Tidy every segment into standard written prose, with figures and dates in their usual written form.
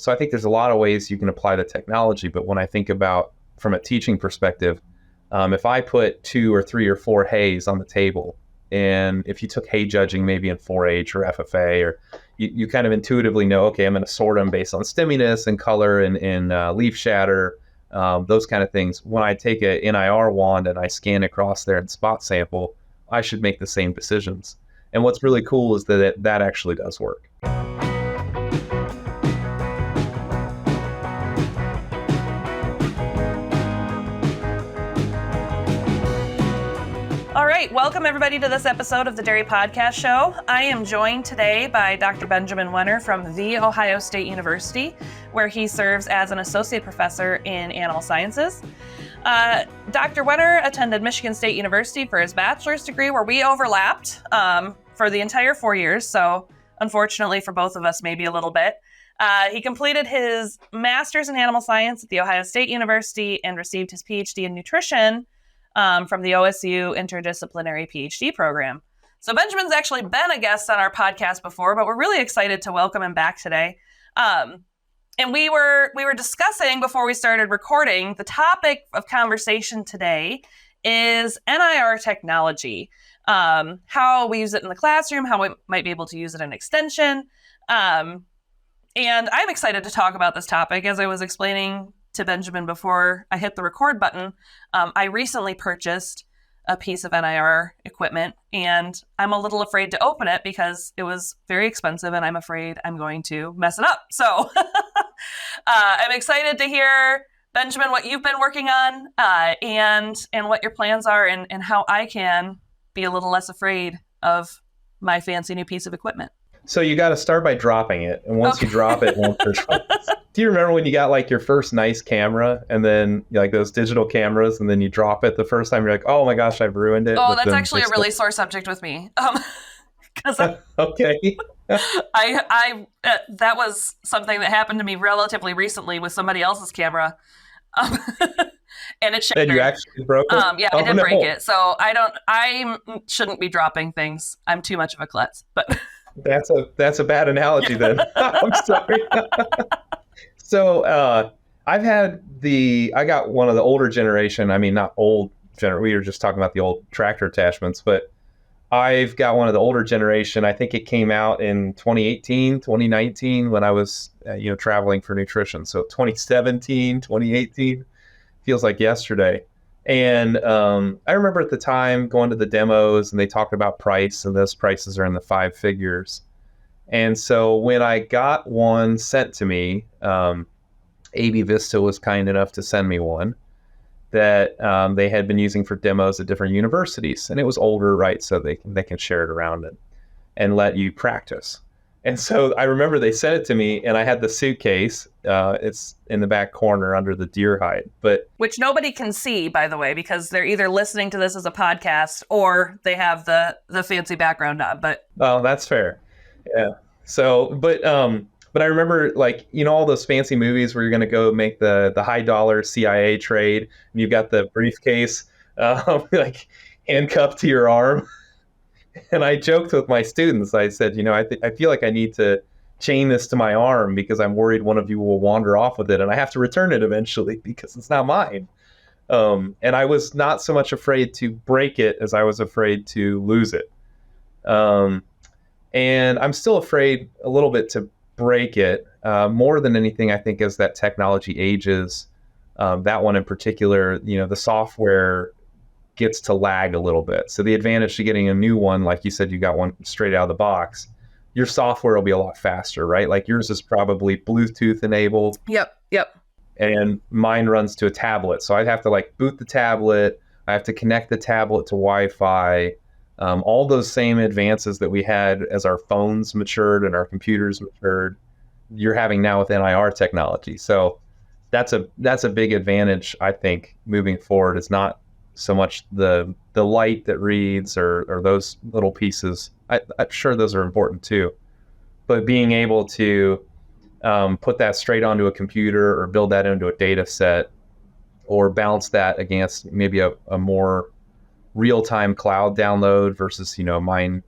So I think there's a lot of ways you can apply the technology. But when I think about from a teaching perspective, if I put 2 or 3 or 4 hays on the table, and if you took hay judging maybe in forage or FFA, or you kind of intuitively know, okay, I'm going to sort them based on stemminess and color and leaf shatter, those kind of things. When I take a NIR wand and I scan across there and spot sample, I should make the same decisions. And what's really cool is that that actually does work. All right, welcome everybody to this episode of the Dairy Podcast Show. I am joined today by Dr. Benjamin Wenner from The Ohio State University, where he serves as an associate professor in animal sciences. Dr. Wenner attended Michigan State University for his bachelor's degree, where we overlapped for the entire 4 years. So unfortunately for both of us, maybe a little bit. He completed his master's in animal science at The Ohio State University and received his PhD in nutrition from the OSU Interdisciplinary PhD program. So Benjamin's actually been a guest on our podcast before, but we're really excited to welcome him back today. And we were discussing before we started recording, the topic of conversation today is NIR technology, how we use it in the classroom, how we might be able to use it in extension. And I'm excited to talk about this topic. As I was explaining to Benjamin before I hit the record button, I recently purchased a piece of NIR equipment, and I'm a little afraid to open it because it was very expensive, and I'm afraid I'm going to mess it up. So I'm excited to hear, Benjamin, what you've been working on and what your plans are, and how I can be a little less afraid of my fancy new piece of equipment. So you got to start by dropping it, and once you drop it, won't control it. Do you remember when you got like your first nice camera, and then like those digital cameras, and then you drop it the first time, you're like, oh my gosh, I've ruined it. Oh, that's actually a really sore subject with me. Okay. I that was something that happened to me relatively recently with somebody else's camera. And it shattered. And you actually broke it? Yeah, I did break it. So I shouldn't be dropping things. I'm too much of a klutz, but That's a bad analogy then. I'm sorry. So I got one of the older generation. I mean, not old generation. We were just talking about the old tractor attachments, but I've got one of the older generation. I think it came out in 2018, 2019 when I was traveling for nutrition. So 2017, 2018 feels like yesterday. And I remember at the time going to the demos, and they talked about price, and those prices are in the 5 figures. And so when I got one sent to me, AB Vista was kind enough to send me one that they had been using for demos at different universities. And it was older, right? So they can share it around and let you practice. And so I remember they sent it to me, and I had the suitcase. It's in the back corner under the deer hide, which nobody can see, by the way, because they're either listening to this as a podcast or they have the fancy background on. But that's fair, yeah. So, but I remember all those fancy movies where you're going to go make the high dollar CIA trade, and you've got the briefcase like handcuffed to your arm. And I joked with my students. I said, I feel like I need to chain this to my arm because I'm worried one of you will wander off with it, and I have to return it eventually because it's not mine. And I was not so much afraid to break it as I was afraid to lose it. And I'm still afraid a little bit to break it. More than anything, I think as that technology ages, that one in particular, the software gets to lag a little bit. So the advantage to getting a new one, like you said, you got one straight out of the box, your software will be a lot faster, right? Like yours is probably Bluetooth enabled. Yep. And mine runs to a tablet. So I'd have to boot the tablet. I have to connect the tablet to Wi-Fi. All those same advances that we had as our phones matured and our computers matured, you're having now with NIR technology. So that's a big advantage, I think, moving forward. It's not so much the light that reads or those little pieces. I'm sure those are important too, but being able to put that straight onto a computer or build that into a data set or bounce that against maybe a more real-time cloud download versus mine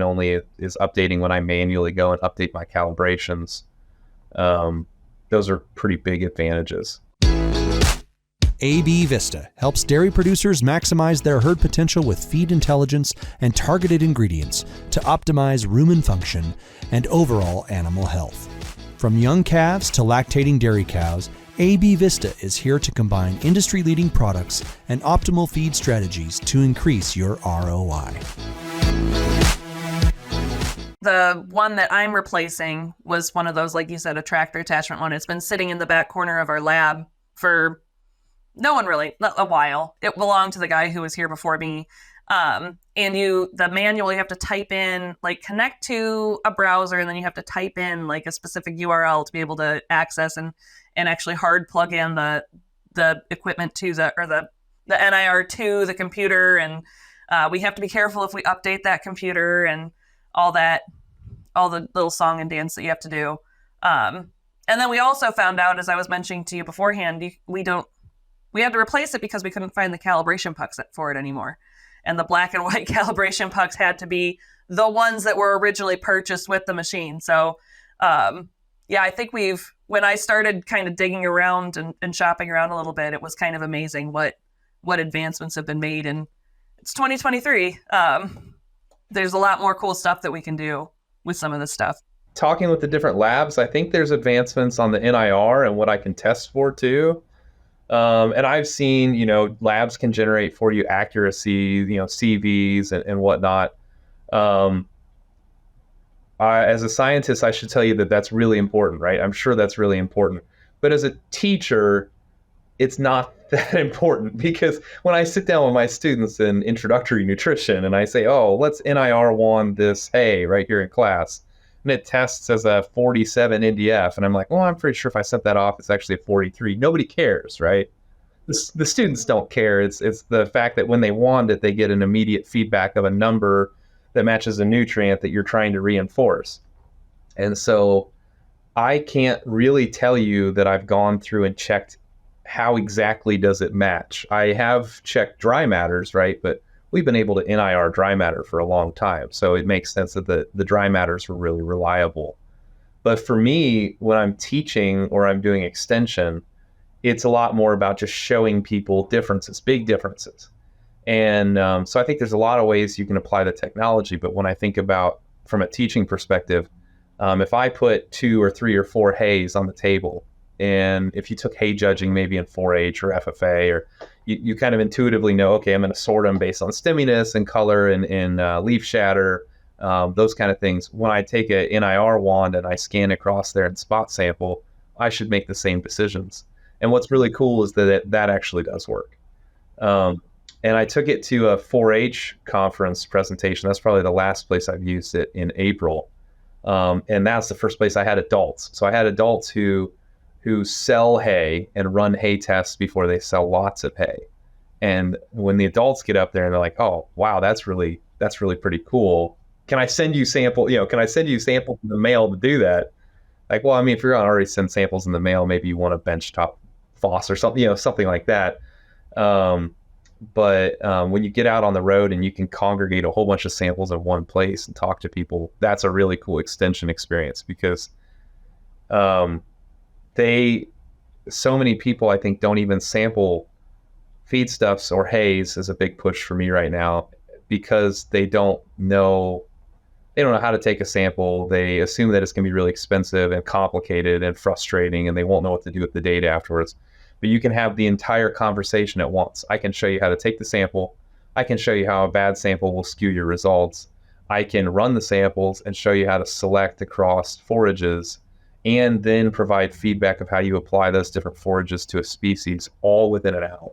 only is updating when I manually go and update my calibrations. those are pretty big advantages. AB Vista helps dairy producers maximize their herd potential with feed intelligence and targeted ingredients to optimize rumen function and overall animal health. From young calves to lactating dairy cows, AB Vista is here to combine industry-leading products and optimal feed strategies to increase your ROI. The one that I'm replacing was one of those, like you said, a tractor attachment one. It's been sitting in the back corner of our lab for not a while. It belonged to the guy who was here before me. And the manual, you have to type in, like, connect to a browser, and then you have to type in like a specific URL to be able to access and actually hard plug in the equipment to the NIR to the computer. And we have to be careful if we update that computer and all the little song and dance that you have to do. And then we also found out, as I was mentioning to you beforehand, we had to replace it because we couldn't find the calibration pucks for it anymore. And the black and white calibration pucks had to be the ones that were originally purchased with the machine. So, I think when I started kind of digging around and shopping around a little bit, it was kind of amazing what advancements have been made. And it's 2023. There's a lot more cool stuff that we can do with some of this stuff. Talking with the different labs, I think there's advancements on the NIR and what I can test for too. And I've seen, labs can generate for you accuracy, CVs and whatnot. As a scientist, I should tell you that that's really important, right? I'm sure that's really important. But as a teacher, it's not that important, because when I sit down with my students in introductory nutrition and I say, oh, let's NIR1 this hay right here in class, and it tests as a 47 NDF, and I'm like, well, I'm pretty sure if I set that off, it's actually a 43. Nobody cares, right? The students don't care. It's the fact that when they want it, they get an immediate feedback of a number that matches a nutrient that you're trying to reinforce. And so I can't really tell you that I've gone through and checked how exactly does it match. I have checked dry matters, right? But we've been able to NIR dry matter for a long time. So it makes sense that the dry matters were really reliable. But for me, when I'm teaching or I'm doing extension, it's a lot more about just showing people differences, big differences. And so I think there's a lot of ways you can apply the technology. But when I think about from a teaching perspective, if I put 2 or 3 or 4 hays on the table, and if you took hay judging maybe in forage or FFA, or you kind of intuitively know, okay, I'm going to sort them based on stemminess and color and leaf shatter, those kind of things. When I take a NIR wand and I scan across there and spot sample, I should make the same decisions. And what's really cool is that actually does work. And I took it to a 4-H conference presentation. That's probably the last place I've used it, in April. And that's the first place I had adults. So I had adults who sell hay and run hay tests before they sell lots of hay. And when the adults get up there and they're like, oh, wow, that's really pretty cool. Can I send you samples in the mail to do that? Like, well, I mean, if you're going to already send samples in the mail, maybe you want a benchtop FOSS or something, something like that. But when you get out on the road and you can congregate a whole bunch of samples in one place and talk to people, that's a really cool extension experience, because so many people, I think, don't even sample feedstuffs or hays is a big push for me right now, because they don't know how to take a sample. They assume that it's going to be really expensive and complicated and frustrating, and they won't know what to do with the data afterwards. But you can have the entire conversation at once. I can show you how to take the sample. I can show you how a bad sample will skew your results. I can run the samples and show you how to select across forages, and then provide feedback of how you apply those different forages to a species, all within an hour.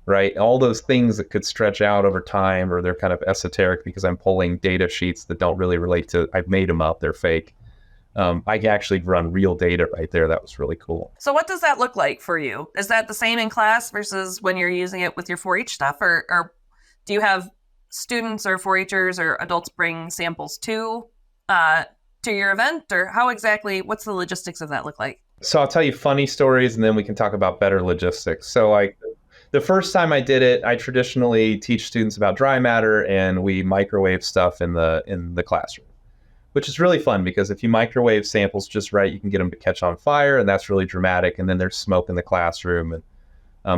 Right? All those things that could stretch out over time, or they're kind of esoteric because I'm pulling data sheets that don't really relate to, I've made them up, they're fake. I can actually run real data right there. That was really cool. So what does that look like for you? Is that the same in class versus when you're using it with your 4-H stuff? Or do you have students or 4-Hers or adults bring samples to your event? Or what's the logistics of that look like? So I'll tell you funny stories, and then we can talk about better logistics. So like the first time I did it, I traditionally teach students about dry matter, and we microwave stuff in the classroom. which is really fun because if you microwave samples just right, you can get them to catch on fire, and that's really dramatic. And then there's smoke in the classroom, and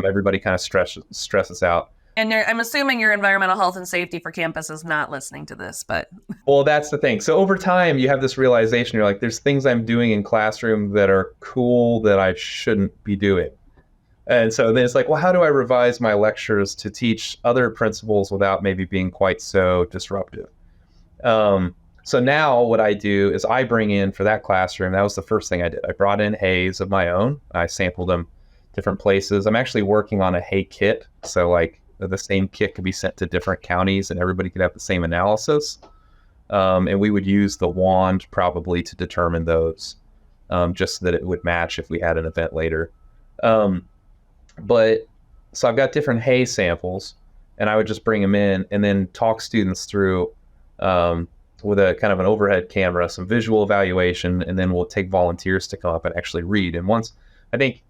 everybody kind of stresses out. And I'm assuming your environmental health and safety for campus is not listening to this, but... Well, that's the thing. So over time, you have this realization. You're like, there's things I'm doing in classroom that are cool that I shouldn't be doing. And so then it's like, well, how do I revise my lectures to teach other principles without maybe being quite so disruptive? So now what I do is I bring in for that classroom, that was the first thing I did. I brought in hays of my own. I sampled them different places. I'm actually working on a hay kit. So like the same kit could be sent to different counties and everybody could have the same analysis. And we would use the wand probably to determine those, just so that it would match if we had an event later. But so I've got different hay samples and I would just bring them in and then talk students through with a kind of an overhead camera, some visual evaluation, and then we'll take volunteers to come up and actually read. And once, I think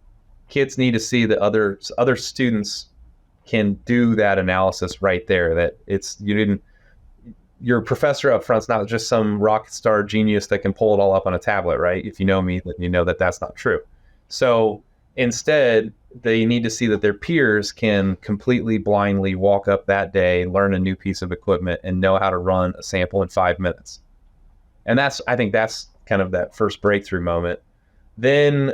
kids need to see that other students can do that analysis right there, that your professor up front's not just some rock star genius that can pull it all up on a tablet, right? If you know me, then you know that that's not true. So instead, they need to see that their peers can completely blindly walk up that day, learn a new piece of equipment, and know how to run a sample in 5 minutes. And I think that's kind of that first breakthrough moment. Then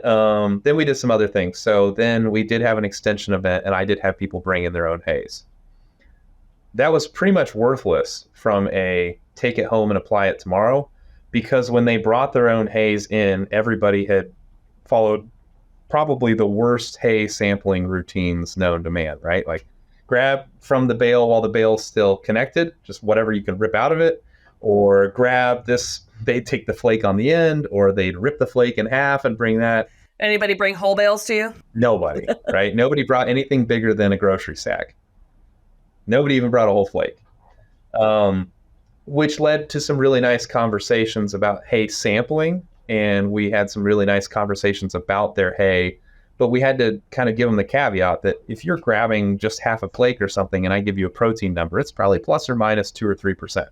we did some other things. So then we did have an extension event, and I did have people bring in their own hays. That was pretty much worthless from a take it home and apply it tomorrow, because when they brought their own hays in, everybody had followed probably the worst hay sampling routines known to man, right? Like grab from the bale while the bale's still connected, just whatever you can rip out of it, or grab this, they'd take the flake on the end, or they'd rip the flake in half and bring that. Anybody bring whole bales to you? Nobody, right? Nobody brought anything bigger than a grocery sack. Nobody even brought a whole flake, which led to some really nice conversations about hay sampling. And we had some really nice conversations about their hay, but we had to kind of give them the caveat that if you're grabbing just half a flake or something and I give you a protein number, it's probably plus or minus 2 or 3%,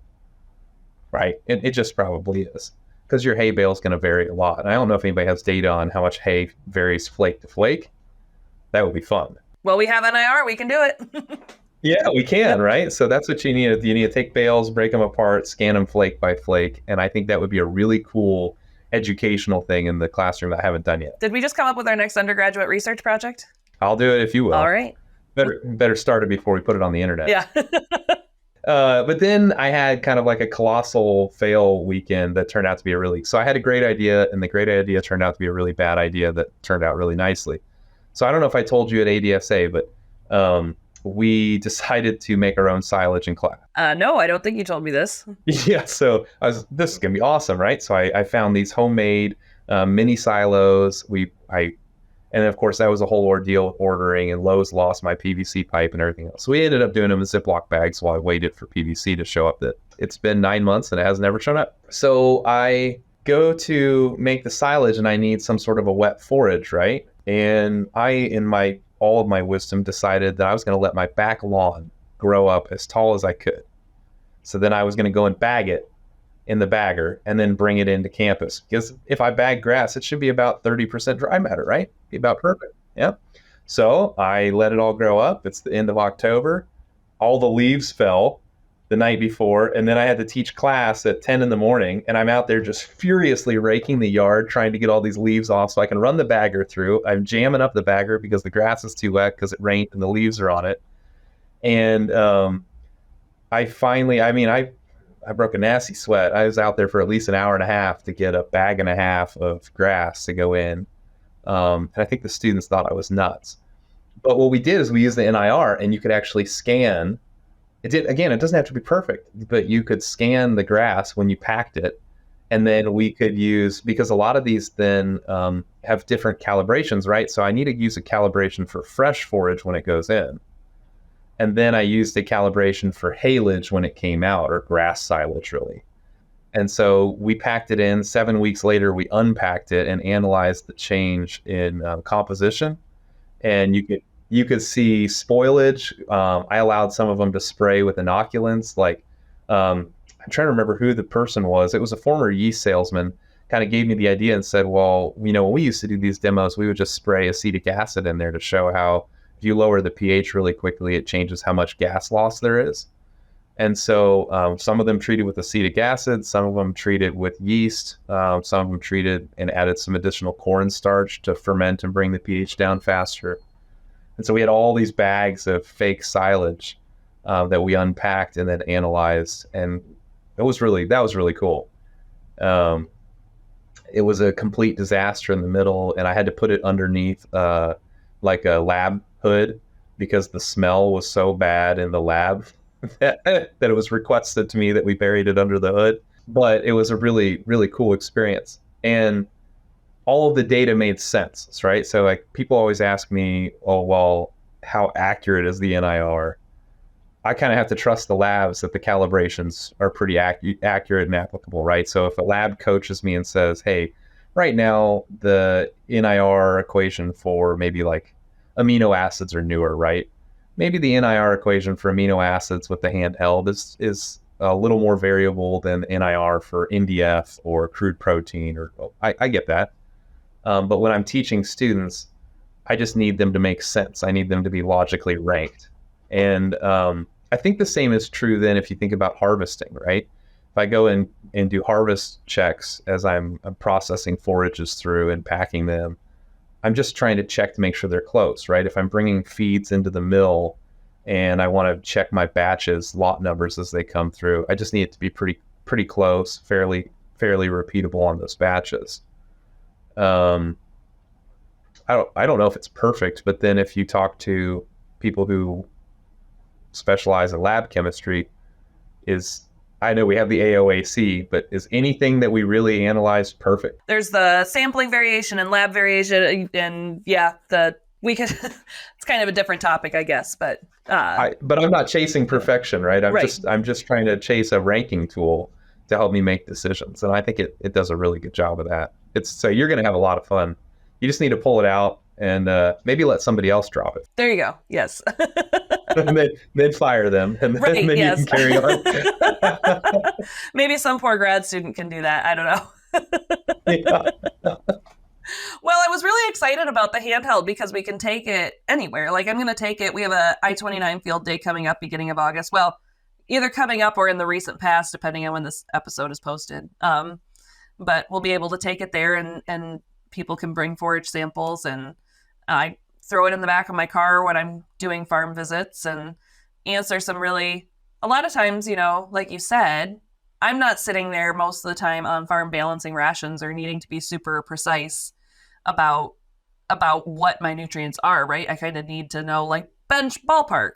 right? It just probably is, because your hay bale is going to vary a lot. And I don't know if anybody has data on how much hay varies flake to flake. That would be fun. Well, we have NIR, we can do it. Yeah, we can, right? So that's what you need. You need to take bales, break them apart, scan them flake by flake. And I think that would be a really cool educational thing in the classroom that I haven't done yet. Did we just come up with our next undergraduate research project? I'll do it if you will. All right. Better start it before we put it on the internet. Yeah. But then I had kind of like a colossal fail weekend that turned out to be so I had a great idea, and the great idea turned out to be a really bad idea that turned out really nicely. So I don't know if I told you at ADSA, but we decided to make our own silage in class. No, I don't think you told me this. Yeah, so this is going to be awesome, right? So I found these homemade mini silos. And of course, that was a whole ordeal with ordering, and Lowe's lost my PVC pipe and everything else. So we ended up doing them in Ziploc bags while I waited for PVC to show up. That it's been 9 months and it has never shown up. So I go to make the silage and I need some sort of a wet forage, right? And in all of my wisdom, decided that I was going to let my back lawn grow up as tall as I could. So then I was going to go and bag it in the bagger and then bring it into campus. Because if I bag grass, it should be about 30% dry matter, right? Be about perfect. Yeah. So I let it all grow up. It's the end of October. All the leaves fell the night before, and then I had to teach class at 10 in the morning, and I'm out there just furiously raking the yard, trying to get all these leaves off so I can run the bagger through. I'm jamming up the bagger because the grass is too wet because it rained and the leaves are on it. And I broke a nasty sweat. I was out there for at least an hour and a half to get a bag and a half of grass to go in. And I think the students thought I was nuts. But what we did is we used the NIR, and you could actually scan. It doesn't have to be perfect, but you could scan the grass when you packed it. And then we could use, because a lot of these then have different calibrations, right? So I need to use a calibration for fresh forage when it goes in. And then I used a calibration for haylage when it came out, or grass silage, really. And so we packed it in. 7 weeks later, we unpacked it and analyzed the change in composition. And you could see spoilage. I allowed some of them to spray with inoculants. Like I'm trying to remember who the person was. It was a former yeast salesman, kind of gave me the idea and said, well, when we used to do these demos, we would just spray acetic acid in there to show how if you lower the pH really quickly, it changes how much gas loss there is. And so some of them treated with acetic acid, some of them treated with yeast, some of them treated and added some additional cornstarch to ferment and bring the pH down faster. And so we had all these bags of fake silage that we unpacked and then analyzed, and that was really cool. It was a complete disaster in the middle, and I had to put it underneath like a lab hood because the smell was so bad in the lab that it was requested to me that we buried it under the hood. But it was a really, really cool experience. And all of the data made sense, right? So like people always ask me, oh, well, how accurate is the NIR? I kind of have to trust the labs that the calibrations are pretty accurate and applicable, right? So if a lab coaches me and says, hey, right now the NIR equation for maybe like amino acids are newer, right? Maybe the NIR equation for amino acids with the handheld is a little more variable than NIR for NDF or crude protein, or I get that. But when I'm teaching students, I just need them to make sense. I need them to be logically ranked. And I think the same is true then if you think about harvesting, right? If I go in and do harvest checks as I'm processing forages through and packing them, I'm just trying to check to make sure they're close, right? If I'm bringing feeds into the mill and I want to check my batches, lot numbers as they come through, I just need it to be pretty close, fairly repeatable on those batches. I don't know if it's perfect, but then if you talk to people who specialize in lab chemistry, I know we have the AOAC, but is anything that we really analyzed perfect? There's the sampling variation and lab variation, and it's kind of a different topic, I guess. But I'm not chasing perfection, right? Right. I'm just trying to chase a ranking tool to help me make decisions, and I think it does a really good job of that. So you're going to have a lot of fun. You just need to pull it out and maybe let somebody else drop it. There you go. Yes. And then fire them, and then, Right, and then yes. you can carry on. Maybe some poor grad student can do that. I don't know. Yeah. Well, I was really excited about the handheld because we can take it anywhere. Like I'm going to take it. We have a I-29 field day coming up beginning of August. Well, either coming up or in the recent past, depending on when this episode is posted. But we'll be able to take it there, and people can bring forage samples, and I throw it in the back of my car when I'm doing farm visits and answer some really, a lot of times, like you said, I'm not sitting there most of the time on farm balancing rations or needing to be super precise about what my nutrients are, right? I kind of need to know like bench ballpark,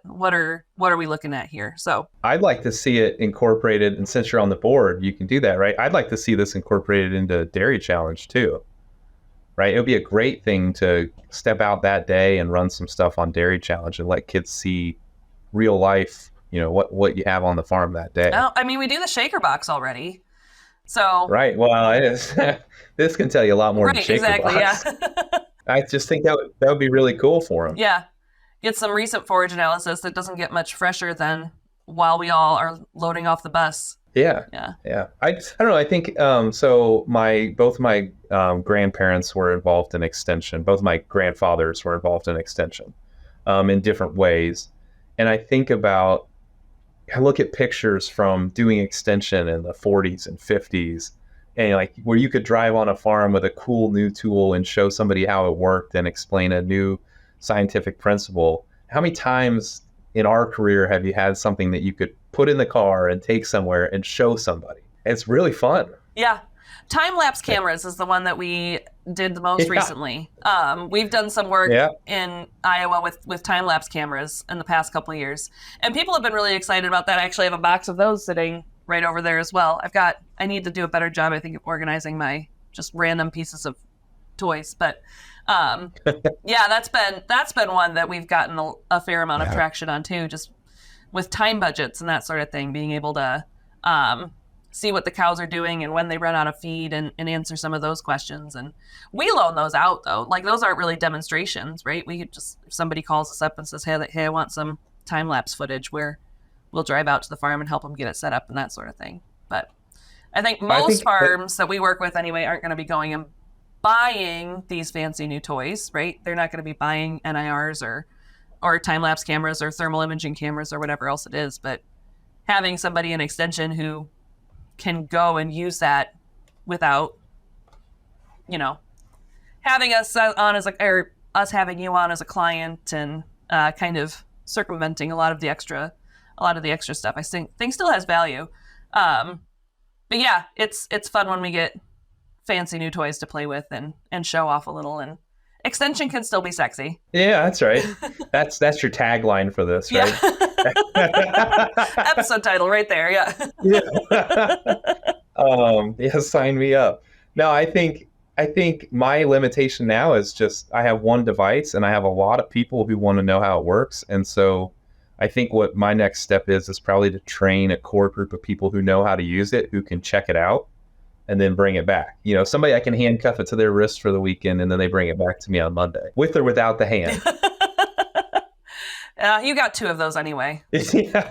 what are we looking at here? So I'd like to see it incorporated, and since you're on the board, you can do that, right? I'd like to see this incorporated into Dairy Challenge too. Right? It would be a great thing to step out that day and run some stuff on Dairy Challenge and let kids see real life, what you have on the farm that day. Oh, I mean, we do the shaker box already. So right. Well, this can tell you a lot more than shaker exactly, box. Yeah. I just think that would be really cool for them. Yeah. Get some recent forage analysis that doesn't get much fresher than while we all are loading off the bus. Yeah. I don't know. I think so. Both my grandparents were involved in extension. Both my grandfathers were involved in extension in different ways. And I look at pictures from doing extension in the 40s and 50s, and like where you could drive on a farm with a cool new tool and show somebody how it worked and explain a new scientific principle. How many times in our career have you had something that you could put in the car and take somewhere and show somebody? It's really fun. Yeah. Time-lapse cameras is the one that we did the most recently. We've done some work in Iowa with time-lapse cameras in the past couple of years. And people have been really excited about that. I actually have a box of those sitting right over there as well. I need to do a better job, I think, of organizing my just random pieces of toys. But that's been one that we've gotten a fair amount of traction on too, just with time budgets and that sort of thing, being able to see what the cows are doing and when they run out of feed and answer some of those questions. And we loan those out though. Like those aren't really demonstrations, right? We could just, if somebody calls us up and says, hey, I want some time-lapse footage, we're we'll drive out to the farm and help them get it set up and that sort of thing. But I think most farms that we work with anyway aren't going to be going and buying these fancy new toys, right? They're not going to be buying NIRs or time-lapse cameras or thermal imaging cameras or whatever else it is, but having somebody in extension who can go and use that without, having us on as or us having you on as a client and kind of circumventing a lot of the extra stuff. I think still has value. But yeah, it's fun when we get fancy new toys to play with and show off a little, and extension can still be sexy. Yeah, that's right. That's your tagline for this, right? Yeah. Episode title right there. Yeah. Yeah, sign me up. No, I think my limitation now is just I have one device and I have a lot of people who want to know how it works. And so I think what my next step is probably to train a core group of people who know how to use it, who can check it out and then bring it back. Somebody I can handcuff it to their wrist for the weekend and then they bring it back to me on Monday, with or without the hand. You got 2 of those anyway. Yeah.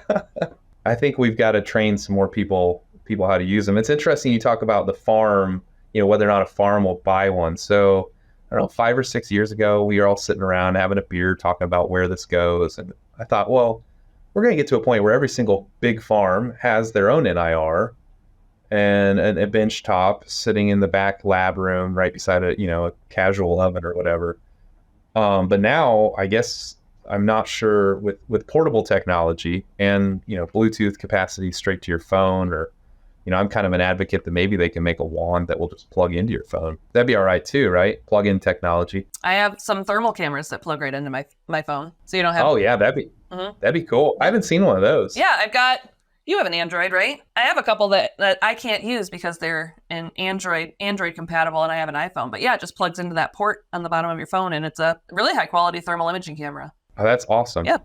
I think we've got to train some more people how to use them. It's interesting you talk about the farm, whether or not a farm will buy one. So I don't know, 5 or 6 years ago, we were all sitting around having a beer talking about where this goes. And I thought, well, we're going to get to a point where every single big farm has their own NIR and a bench top sitting in the back lab room right beside a casual oven or whatever. But now I guess I'm not sure with portable technology and, Bluetooth capacity straight to your phone, or, I'm kind of an advocate that maybe they can make a wand that will just plug into your phone. That'd be all right too, right? Plug in technology. I have some thermal cameras that plug right into my phone. So you don't have... Oh yeah, that'd be cool. I haven't seen one of those. Yeah, you have an Android, right? I have a couple that I can't use because they're an Android compatible, and I have an iPhone. But yeah, it just plugs into that port on the bottom of your phone, and it's a really high quality thermal imaging camera. Oh, that's awesome. Yeah.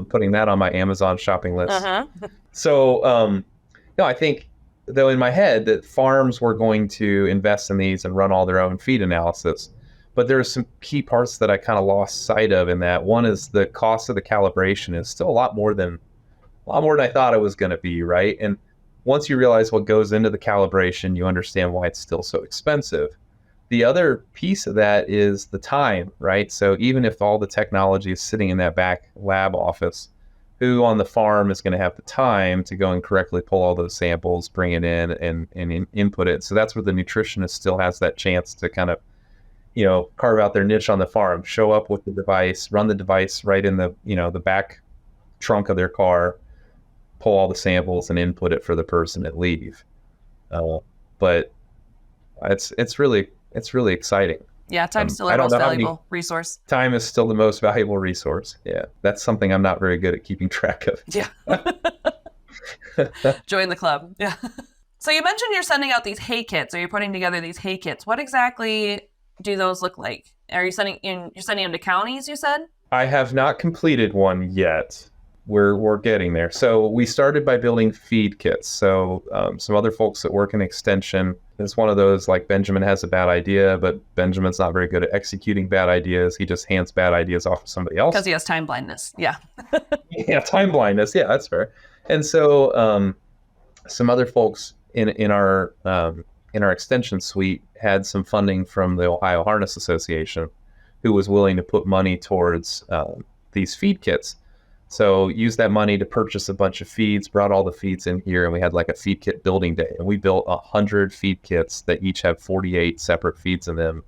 Putting that on my Amazon shopping list. Uh-huh. So, I think, though, in my head that farms were going to invest in these and run all their own feed analysis. But there are some key parts that I kind of lost sight of in that. One is the cost of the calibration is still a lot more than I thought it was going to be, right? And once you realize what goes into the calibration, you understand why it's still so expensive. The other piece of that is the time, right? So even if all the technology is sitting in that back lab office, who on the farm is going to have the time to go and correctly pull all those samples, bring it in and input it? So that's where the nutritionist still has that chance to kind of, carve out their niche on the farm, show up with the device, run the device right in the, the back trunk of their car, pull all the samples and input it for the person and leave. But it's really exciting. Yeah, time's still our most valuable resource. Time is still the most valuable resource. Yeah, that's something I'm not very good at keeping track of. Yeah. Join the club. Yeah. So you mentioned you're sending out these hay kits, or you're putting together these hay kits. What exactly do those look like? Are you sending them to counties, you said? I have not completed one yet. We're getting there. So we started by building feed kits. So some other folks that work in extension, it's one of those, like, Benjamin has a bad idea, but Benjamin's not very good at executing bad ideas. He just hands bad ideas off to somebody else. Because he has time blindness. Yeah. Yeah, time blindness. Yeah, that's fair. And so some other folks in our extension suite had some funding from the Ohio Harness Association, who was willing to put money towards these feed kits. So used that money to purchase a bunch of feeds, brought all the feeds in here, and we had like a feed kit building day. And we built 100 feed kits that each have 48 separate feeds in them,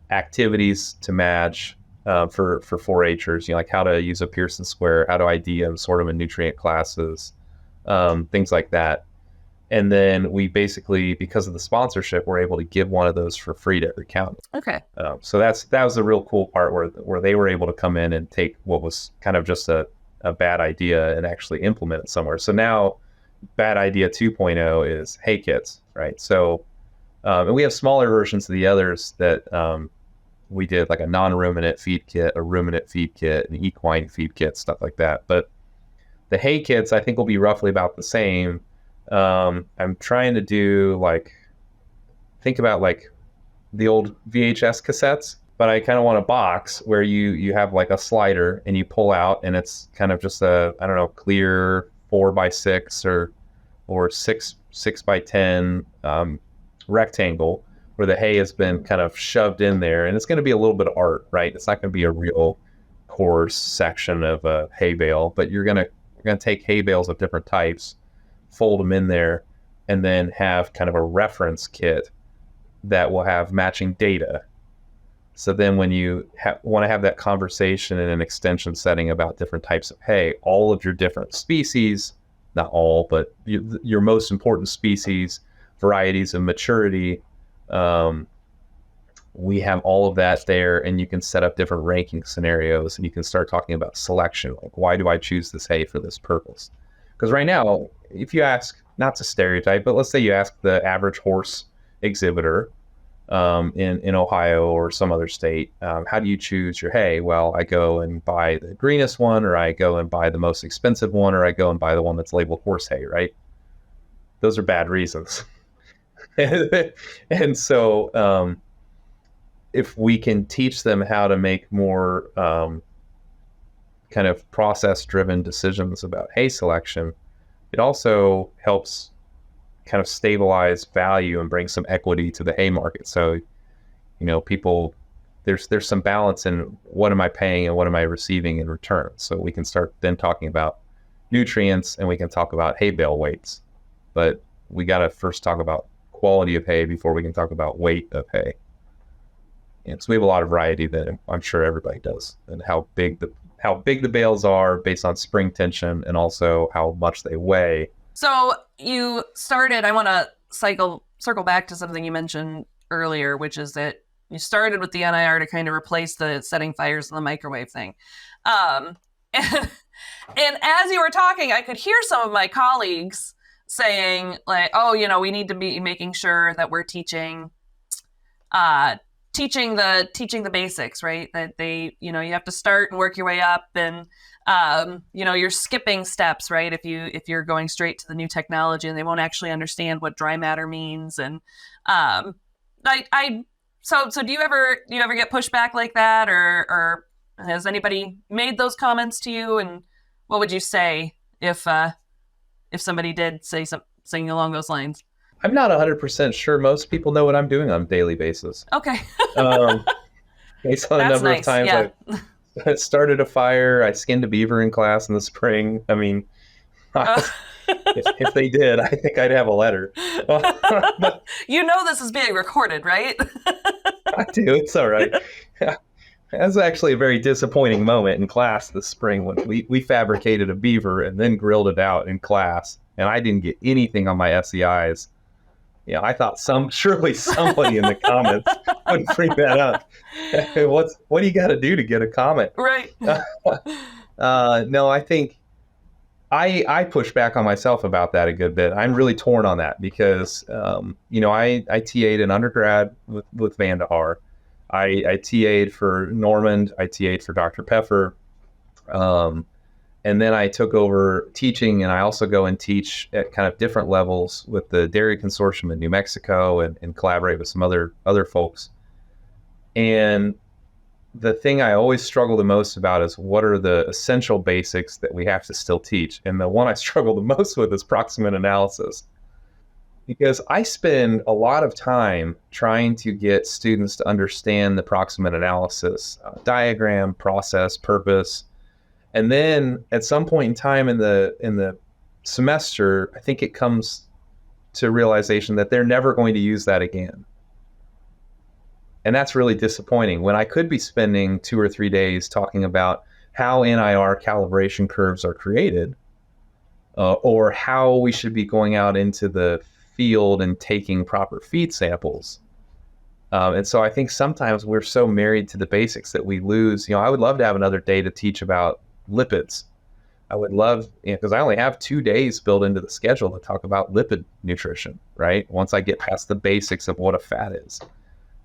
activities to match for foragers, like how to use a Pearson square, how to ID them, sort them in nutrient classes, things like that. And then we basically, because of the sponsorship, we're able to give one of those for free to every county. Okay. So that was the real cool part where they were able to come in and take what was kind of just a bad idea and actually implement it somewhere. So now bad idea 2.0 is hay kits, right? So, and we have smaller versions of the others that we did, like a non-ruminant feed kit, a ruminant feed kit, an equine feed kit, stuff like that. But the hay kits, I think, will be roughly about the same. I'm trying to do think about the old VHS cassettes, but I kind of want a box where you have like a slider and you pull out, and it's kind of just a, I don't know, clear 4x6 or 6x10 rectangle where the hay has been kind of shoved in there, and it's going to be a little bit of art, right? It's not going to be a real coarse section of a hay bale, but you're going to take hay bales of different types, fold them in there, and then have kind of a reference kit that will have matching data. So then when you want to have that conversation in an extension setting about different types of hay, all of your different species, not all, but your most important species, varieties of maturity, we have all of that there, and you can set up different ranking scenarios, and you can start talking about selection. Like, why do I choose this hay for this purpose? Because right now, if you ask, not to stereotype, but let's say you ask the average horse exhibitor in Ohio or some other state, how do you choose your hay? Well, I go and buy the greenest one, or I go and buy the most expensive one, or I go and buy the one that's labeled horse hay, right? Those are bad reasons. And so if we can teach them how to make more kind of process-driven decisions about hay selection, it also helps kind of stabilize value and bring some equity to the hay market. So, people, there's some balance in what am I paying and what am I receiving in return. So we can start then talking about nutrients, and we can talk about hay bale weights. But we got to first talk about quality of hay before we can talk about weight of hay. And so we have a lot of variety that I'm sure everybody does, and how big the bales are based on spring tension, and also how much they weigh. So you started, I want to circle back to something you mentioned earlier, which is that you started with the NIR to kind of replace the setting fires in the microwave thing. And as you were talking, I could hear some of my colleagues saying, like, oh, we need to be making sure that we're teaching the basics, right? That you have to start and work your way up, and you're skipping steps, right? If you're going straight to the new technology, and they won't actually understand what dry matter means. And so do you ever get pushback like that, or has anybody made those comments to you? And what would you say if somebody did say something along those lines? I'm not 100% sure most people know what I'm doing on a daily basis. Okay. Based on a number of times I started a fire, I skinned a beaver in class in the spring. I mean, if they did, I think I'd have a letter. This is being recorded, right? I do. It's all right. Yeah. That was actually a very disappointing moment in class this spring when we fabricated a beaver and then grilled it out in class, and I didn't get anything on my SEIs. I thought surely somebody in the comments would bring that up. What do you got to do to get a comment? Right. No, I think I push back on myself about that a good bit. I'm really torn on that because, I TA'd an undergrad with Van de Haar. I TA'd for Normand. I TA'd for Dr. Peffer. And then I took over teaching, and I also go and teach at kind of different levels with the Dairy Consortium in New Mexico, and collaborate with some other folks. And the thing I always struggle the most about is what are the essential basics that we have to still teach. And the one I struggle the most with is proximate analysis. Because I spend a lot of time trying to get students to understand the proximate analysis diagram, process, purpose. And then at some point in time in the semester, I think it comes to realization that they're never going to use that again. And that's really disappointing when I could be spending 2 or 3 days talking about how NIR calibration curves are created, or how we should be going out into the field and taking proper feed samples. And so I think sometimes we're so married to the basics that we lose. I would love to have another day to teach about lipids. I would love, because I only have 2 days built into the schedule to talk about lipid nutrition, right? Once I get past the basics of what a fat is.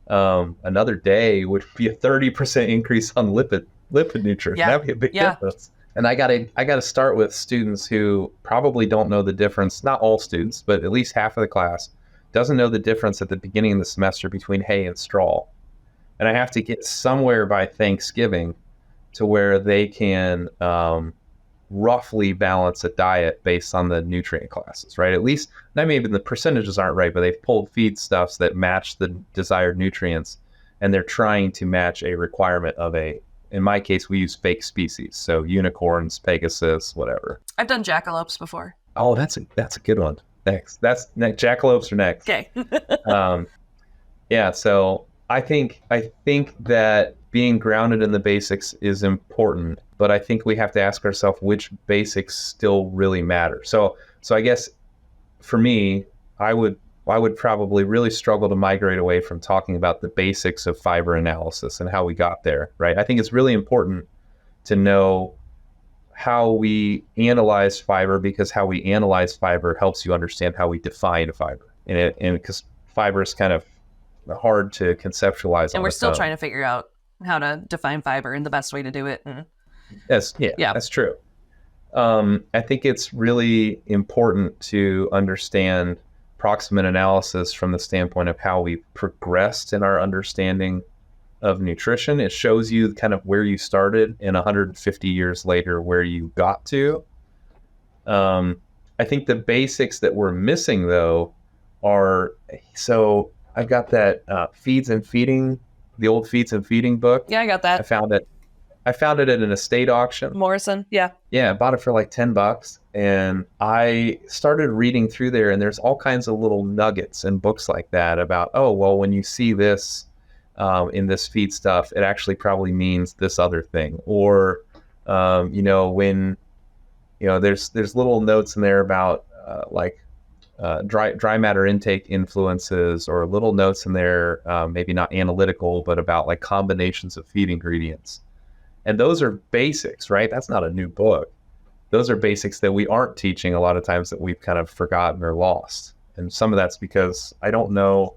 Another day would be a 30% increase on lipid nutrition. Yeah. That'd be a big difference. And I gotta start with students who probably don't know the difference. Not all students, but at least half of the class doesn't know the difference at the beginning of the semester between hay and straw. And I have to get somewhere by Thanksgiving to where they can roughly balance a diet based on the nutrient classes, right? At least, I mean, the percentages aren't right, but they've pulled feedstuffs that match the desired nutrients, and they're trying to match a requirement of in my case, we use fake species. So unicorns, Pegasus, whatever. I've done jackalopes before. Oh, that's a good one. Next. That's next. Jackalopes are next. Okay. Yeah. So I think that being grounded in the basics is important, but I think we have to ask ourselves which basics still really matter. So I guess for me, I would probably really struggle to migrate away from talking about the basics of fiber analysis and how we got there, right? I think it's really important to know how we analyze fiber, because how we analyze fiber helps you understand how we define fiber. And because fiber is kind of hard to conceptualize. And we're still trying to figure out how to define fiber and the best way to do it. That's true. I think it's really important to understand proximate analysis from the standpoint of how we progressed in our understanding of nutrition. It shows you kind of where you started and 150 years later where you got to. I think the basics that we're missing, though, are, so I've got that Feeds and Feeding, the old Feeds and Feeding book. Yeah, I got that. I found it at an estate auction. Morrison, yeah. Yeah, I bought it for like $10, and I started reading through there, and there's all kinds of little nuggets and books like that about, oh, well, when you see this in this feed stuff, it actually probably means this other thing. Or, when, there's little notes in there about dry matter intake influences, or little notes in there, maybe not analytical, but about like combinations of feed ingredients. And those are basics, right? That's not a new book. Those are basics that we aren't teaching a lot of times, that we've kind of forgotten or lost. And some of that's because I don't know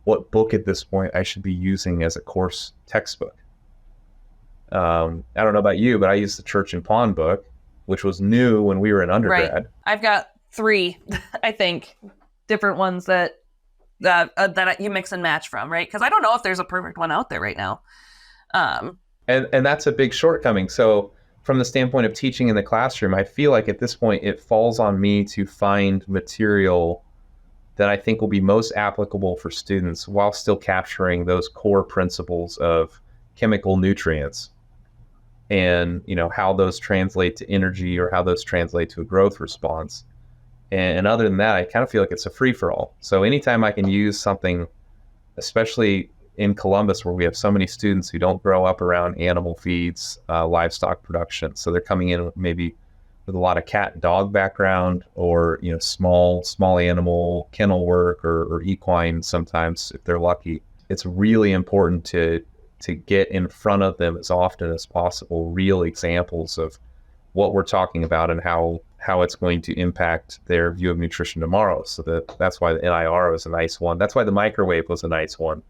what book at this point I should be using as a course textbook. I don't know about you, but I used the Church and Pond book, which was new when we were in undergrad. Right. I've got 3, I think, different ones that you mix and match from, right? Because I don't know if there's a perfect one out there right now. And that's a big shortcoming. So from the standpoint of teaching in the classroom, I feel like at this point it falls on me to find material that I think will be most applicable for students while still capturing those core principles of chemical nutrients and, how those translate to energy, or how those translate to a growth response. And other than that, I kind of feel like it's a free-for-all. So anytime I can use something, especially in Columbus, where we have so many students who don't grow up around animal feeds, livestock production. So they're coming in maybe with a lot of cat and dog background, or, small animal kennel work, or equine sometimes if they're lucky. It's really important to get in front of them as often as possible real examples of what we're talking about and how it's going to impact their view of nutrition tomorrow. So that's why the NIR was a nice one. That's why the microwave was a nice one.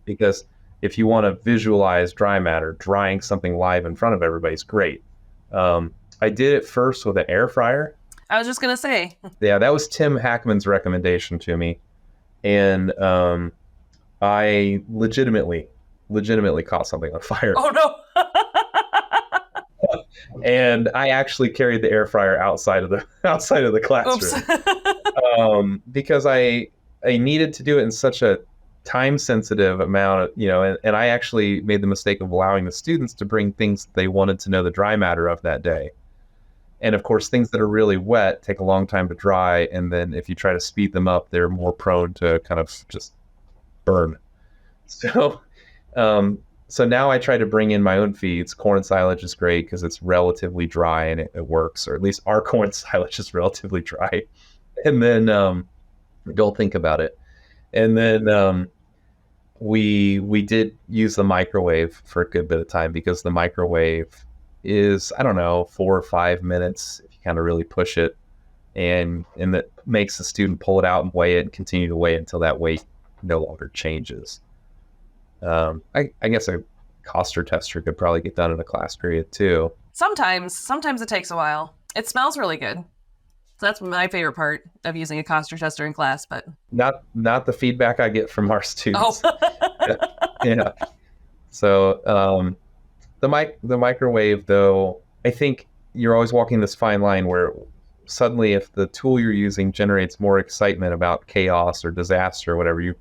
Because if you want to visualize dry matter, drying something live in front of everybody's great. I did it first with an air fryer. I was just going to say. Yeah, that was Tim Hackman's recommendation to me. And I legitimately caught something on fire. Oh, no. And I actually carried the air fryer outside of the classroom. Because I needed to do it in such a time-sensitive amount, and I actually made the mistake of allowing the students to bring things they wanted to know the dry matter of that day. And of course, things that are really wet take a long time to dry, and then if you try to speed them up, they're more prone to kind of just burn. So now I try to bring in my own feeds. Corn silage is great because it's relatively dry and it works, or at least our corn silage is relatively dry. And then don't think about it. And then we did use the microwave for a good bit of time, because the microwave is, 4 or 5 minutes if you kind of really push it, and that makes the student pull it out and weigh it and continue to weigh it until that weight no longer changes. I guess a Koster tester could probably get done in a class period too. Sometimes it takes a while. It smells really good. So that's my favorite part of using a Koster tester in class, but not the feedback I get from our students. Oh. Yeah. So the microwave, though, I think you're always walking this fine line where suddenly if the tool you're using generates more excitement about chaos or disaster or whatever, you've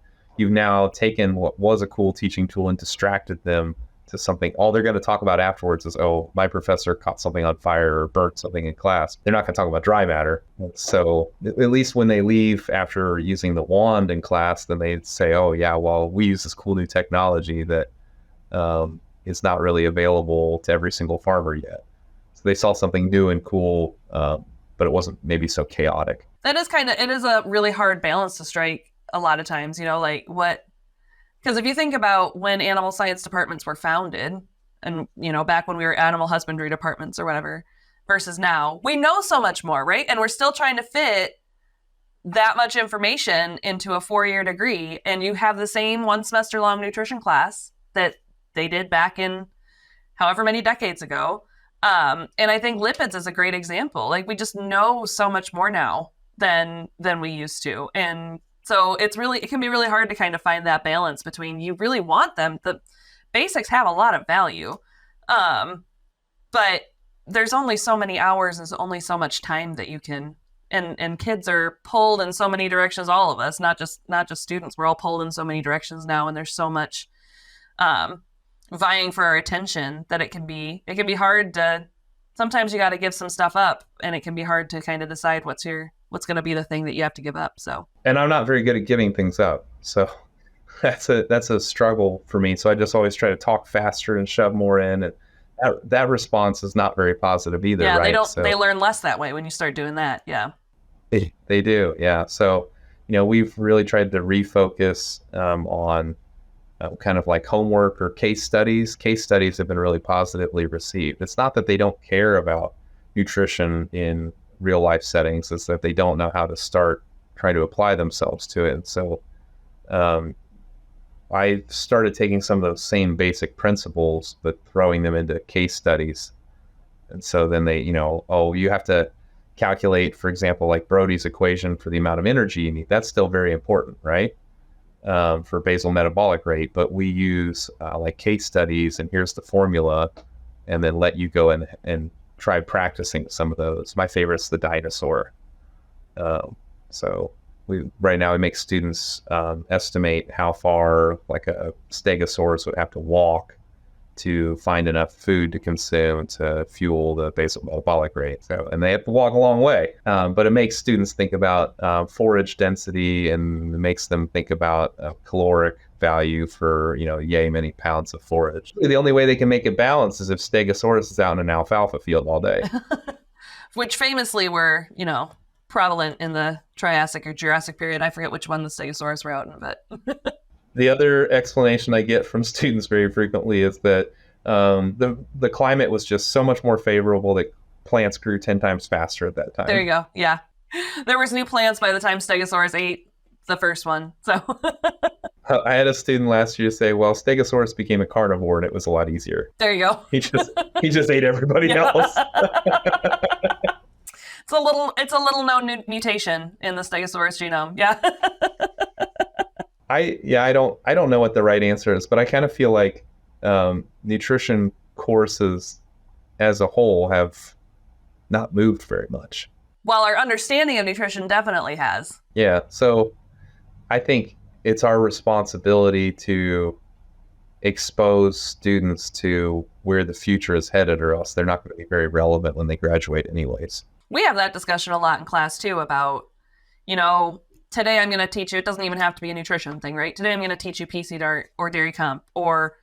now taken what was a cool teaching tool and distracted them to something. All they're going to talk about afterwards is, oh, my professor caught something on fire or burnt something in class. They're not going to talk about dry matter. So at least when they leave after using the wand in class, then they say, oh yeah, well, we use this cool new technology that is not really available to every single farmer yet. So they saw something new and cool, but it wasn't maybe so chaotic. It is a really hard balance to strike a lot of times, because if you think about when animal science departments were founded and, back when we were animal husbandry departments or whatever, versus now, we know so much more, right? And we're still trying to fit that much information into a 4-year degree. And you have the same 1 semester long nutrition class that they did back in however many decades ago. And I think lipids is a great example. Like, we just know so much more now than we used to. And so it can be really hard to kind of find that balance between, you really want them. The basics have a lot of value. But there's only so many hours, there's only so much time that you can, and kids are pulled in so many directions, all of us, not just students. We're all pulled in so many directions now, and there's so much vying for our attention that it can be hard to, sometimes you got to give some stuff up, and it can be hard to kind of decide what's going to be the thing that you have to give up. So, and I'm not very good at giving things up, so that's a struggle for me. So I just always try to talk faster and shove more in, and that response is not very positive either. Yeah, right? They learn less that way when you start doing that. Yeah, they do. Yeah, so we've really tried to refocus on kind of like homework or case studies. Case studies have been really positively received. It's not that they don't care about nutrition in real life settings, it's that they don't know how to start trying to apply themselves to it. And so I started taking some of those same basic principles, but throwing them into case studies. And so then they, you have to calculate, for example, like Brody's equation for the amount of energy you need. That's still very important, right? For basal metabolic rate, but we use like case studies, and here's the formula, and then let you go and try practicing some of those. My favorite's the dinosaur. So right now we make students estimate how far like a stegosaurus would have to walk to find enough food to consume to fuel the basal metabolic rate. So, and they have to walk a long way. But it makes students think about forage density, and makes them think about caloric value for, yay many pounds of forage. The only way they can make it balanced is if Stegosaurus is out in an alfalfa field all day. Which famously were, prevalent in the Triassic or Jurassic period. I forget which one the Stegosaurus were out in, but... The other explanation I get from students very frequently is that the climate was just so much more favorable that plants grew 10 times faster at that time. There you go. Yeah. There was new plants by the time Stegosaurus ate the first one. So I had a student last year say, well, Stegosaurus became a carnivore and it was a lot easier. There you go. He just ate everybody else. It's a little known mutation in the Stegosaurus genome. Yeah. I don't know what the right answer is, but I kind of feel like nutrition courses as a whole have not moved very much. Well, our understanding of nutrition definitely has. Yeah, so I think it's our responsibility to expose students to where the future is headed, or else they're not going to be very relevant when they graduate anyways. We have that discussion a lot in class too about, today I'm going to teach you, it doesn't even have to be a nutrition thing, right? Today I'm going to teach you PC Dart or Dairy Comp or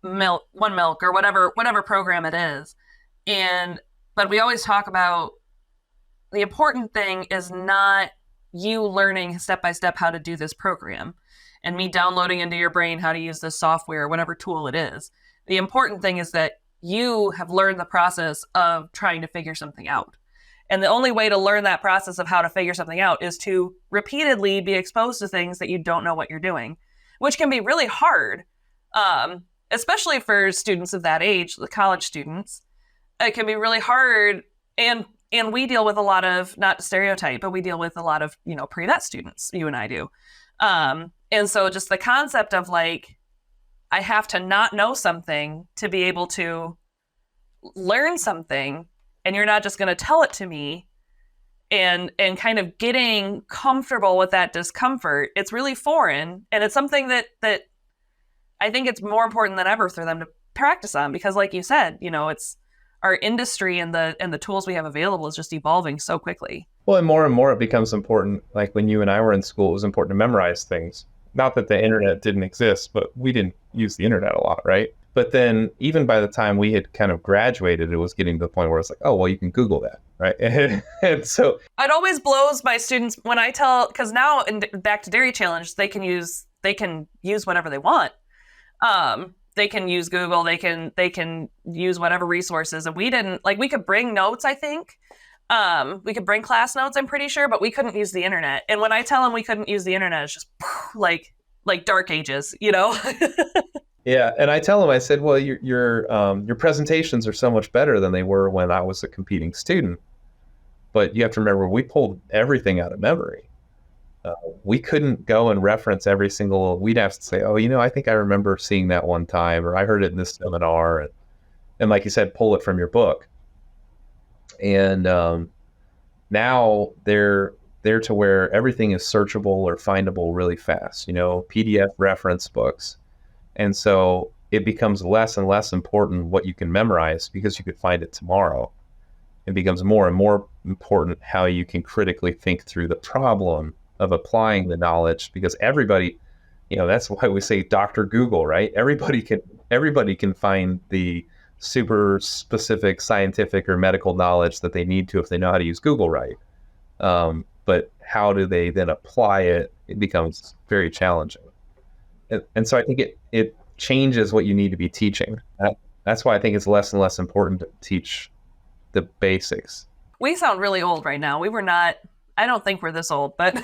One Milk or whatever program it is. But we always talk about the important thing is not you learning step by step how to do this program and me downloading into your brain how to use this software, whatever tool it is. The important thing is that you have learned the process of trying to figure something out. And the only way to learn that process of how to figure something out is to repeatedly be exposed to things that you don't know what you're doing, which can be really hard, especially for students of that age, the college students. It can be really hard. And we deal with a lot of, not to stereotype, but we deal with a lot of, pre-vet students, you and I do. And so just the concept of like, I have to not know something to be able to learn something and you're not just going to tell it to me, and kind of getting comfortable with that discomfort. It's really foreign, and it's something that I think it's more important than ever for them to practice on, because like you said, it's our industry and the tools we have available is just evolving so quickly. Well, and more it becomes important. Like when you and I were in school, it was important to memorize things. Not that the internet didn't exist, but we didn't use the internet a lot, right? But then even by the time we had kind of graduated, it was getting to the point where it's like, oh, well, you can Google that, right? And so it always blows my students when I tell, because now in Back to Dairy Challenge, they can use whatever they want. They can use Google, they can use whatever resources. And we didn't, like, we could bring notes, I think. We could bring class notes, I'm pretty sure, but we couldn't use the internet. And when I tell them we couldn't use the internet, it's just like dark ages, Yeah, and I tell them, I said, well, your presentations are so much better than they were when I was a competing student. But you have to remember, we pulled everything out of memory. We couldn't go and reference every single. We'd have to say, oh, I think I remember seeing that one time, or I heard it in this seminar, and like you said, pull it from your book. And now they're to where everything is searchable or findable really fast. PDF reference books. And so it becomes less and less important what you can memorize, because you could find it tomorrow. It becomes more and more important how you can critically think through the problem of applying the knowledge, because everybody, that's why we say Dr. Google, right? Everybody can find the super specific scientific or medical knowledge that they need to if they know how to use Google right. But how do they then apply it? It becomes very challenging. And so I think it changes what you need to be teaching. That's why I think it's less and less important to teach the basics. We sound really old right now. We were not, I don't think we're this old, but.